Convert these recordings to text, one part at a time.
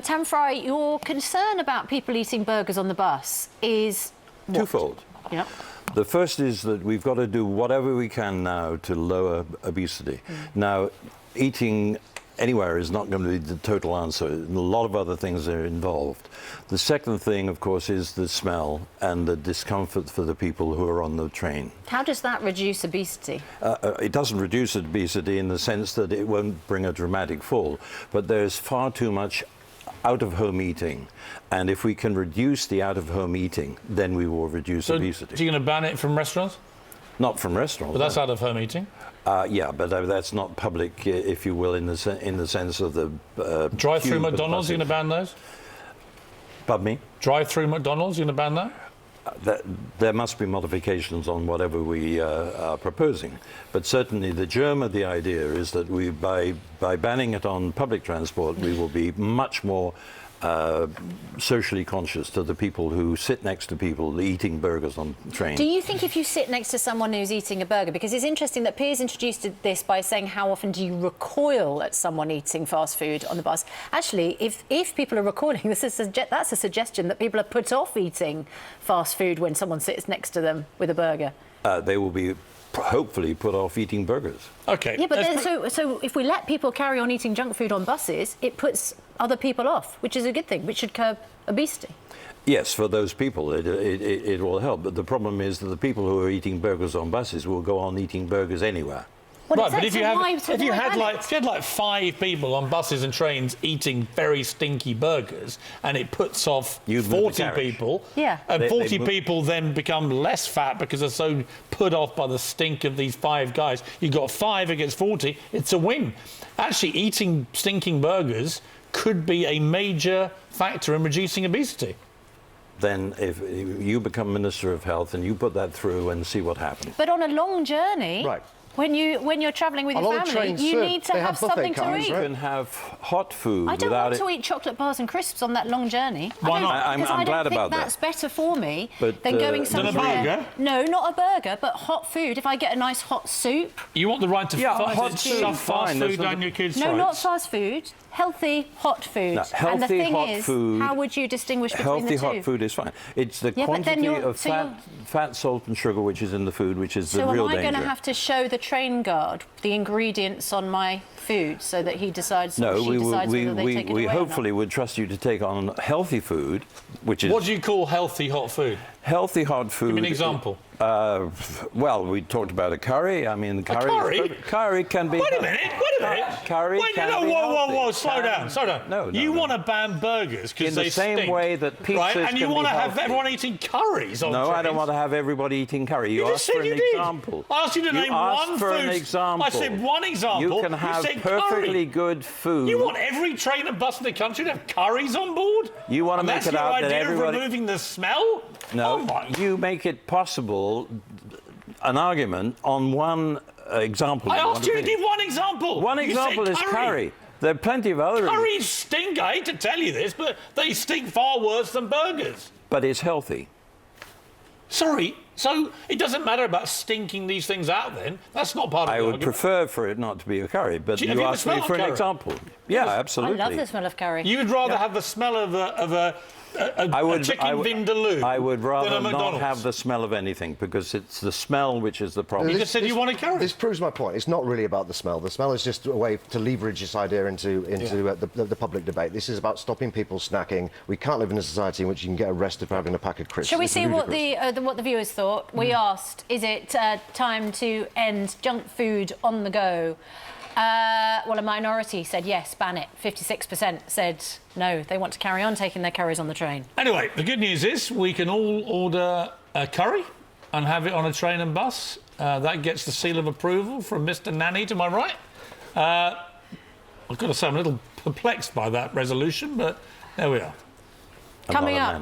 Tam Fry, your concern about people eating burgers on the bus is what? Twofold. Yeah. The first is that we've got to do whatever we can now to lower obesity. Now, eating anywhere is not going to be the total answer. A lot of other things are involved. The second thing, of course, is the smell and the discomfort for the people who are on the train. How does that reduce obesity? It doesn't reduce obesity in the sense that it won't bring a dramatic fall, but there's far too much out-of-home eating. And if we can reduce the out-of-home eating, then we will reduce obesity. So you're going to ban it from restaurants? Not from restaurants. But that's out-of-home eating? Yeah, but that's not public, if you will, in the sense of the... Drive-through McDonald's, you're going to ban those? Pardon me? Drive-through McDonald's, you're going to ban that? There must be modifications on whatever we are proposing. But certainly the germ of the idea is that we, by banning it on public transport, we will be much more socially conscious to the people who sit next to people eating burgers on trains. Do you think if you sit next to someone who's eating a burger, because it's interesting that Piers introduced this by saying how often do you recoil at someone eating fast food on the bus? Actually, if people are recoiling, that's a suggestion that people are put off eating fast food when someone sits next to them with a burger. They will be hopefully put off eating burgers. OK. Yeah, but then, so if we let people carry on eating junk food on buses, it puts other people off, which is a good thing, which should curb obesity. Yes, for those people it will help, but the problem is that the people who are eating burgers on buses will go on eating burgers anywhere. Well, Right, but if you had like like 5 people on buses and trains eating very stinky burgers, and it puts off 40 people, yeah, and 40 people then become less fat because they're so put off by the stink of these 5 guys. You've got 5 against 40. It's a win. Actually, eating stinking burgers could be a major factor in reducing obesity. Then if you become Minister of Health and you put that through and see what happens. But on a long journey, right. When you're travelling with your family, you need to have something to eat. You can have hot food. I don't want to eat chocolate bars and crisps on that long journey. Why not? I'm glad about that. That's better for me but, than going somewhere. Than a burger? No, not a burger, but hot food. If I get a nice hot soup. You want the right to shove fast food down your kids' throats? No, not fast food. Healthy hot food. No, healthy and the thing hot is, food. how would you distinguish between the two? Healthy hot food is fine. It's the quantity of fat, salt, and sugar which is in the food which is the real danger. So am I going to have to show the train guard the ingredients on my food so that he decides? No, we hopefully would trust you to take on healthy food, which is. What do you call healthy hot food? Healthy hot food. Give me an example. Well, we talked about a curry. I mean, curry can be. Wait a minute. Curry can be whoa! Slow down. No. You want to ban burgers because they stink. In the same way that pizzas right? And you want to have everyone eating curries on trains. No, I don't want to have everybody eating curry. You asked for an example. I asked you to name one food. An example. I said one example. You can have perfectly good food. You want every train and bus in the country to have curries on board? You want to make it out that everybody. That's your idea of removing the smell? No, you make it possible. An argument on one example. I asked you to give one example. One example is curry. There are plenty of other. Curries stink. I hate to tell you this, but they stink far worse than burgers. But it's healthy. Sorry. So it doesn't matter about stinking these things out then? That's not part of the argument. I would prefer for it not to be a curry, but you asked me for an example. Yeah, absolutely. I love the smell of curry. You would rather have the smell of a chicken vindaloo. I would rather not have the smell of anything because it's the smell which is the problem. You just said you want a curry. This proves my point. It's not really about the smell. The smell is just a way to leverage this idea into the public debate. This is about stopping people snacking. We can't live in a society in which you can get arrested for having a pack of crisps. Shall we see what the viewers thought? We asked, is it time to end junk food on the go? Well, a minority said yes, ban it. 56% said no, they want to carry on taking their curries on the train. Anyway, the good news is we can all order a curry and have it on a train and bus. That gets the seal of approval from Mr. Nanny to my right. I've got to say I'm a little perplexed by that resolution, but there we are. Coming up.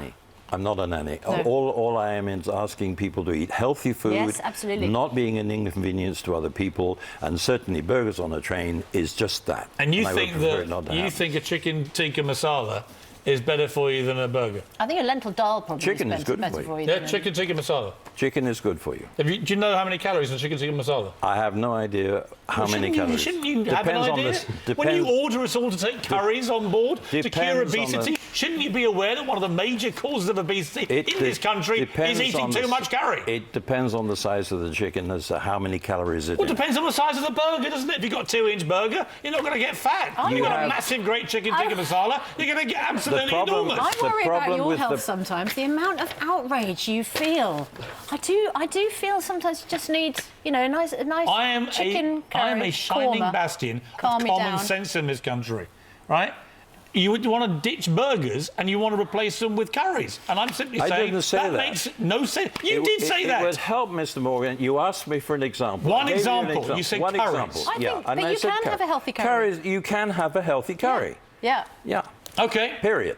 I'm not a nanny. No. All I am is asking people to eat healthy food, yes, absolutely, not being an inconvenience to other people, and certainly burgers on a train is just that. And you think a chicken tikka masala is better for you than a burger? I think a lentil dal probably Chicken is is good better for for you. you. Yeah, than- chicken tikka masala. Chicken is good for you. Do you know how many calories in chicken tikka masala? I have no idea how many calories. Shouldn't you have an Depends on idea? the- When you order us all to take curries on board to cure depends on obesity, shouldn't you be aware that one of the major causes of obesity in this country is depends eating on too much curry? It depends on the size of the chicken as to how many calories it Well, it is. depends on the size of the burger, doesn't it? If you've got a 2-inch burger, you're not going to get fat. I'm You've got a worried. massive, great chicken tikka masala, you're going to get absolutely problem- enormous. I worry about problem your with health the- sometimes. The amount of outrage you feel. I do feel sometimes you just need, you know, a nice chicken I am curry, a shining korma. bastion Calm of me common down. sense in this country, right? You would want to ditch burgers and you want to replace them with curries. And I'm simply I saying didn't say that. makes no sense. You It- did it- say that. It would help, Mr. Morgan. You asked me for an example. One I gave example. You said One curries. example. I yeah. think- and but I you said can have a healthy curry. Curries, you can have a healthy curry. Yeah. Yeah. Okay. Period.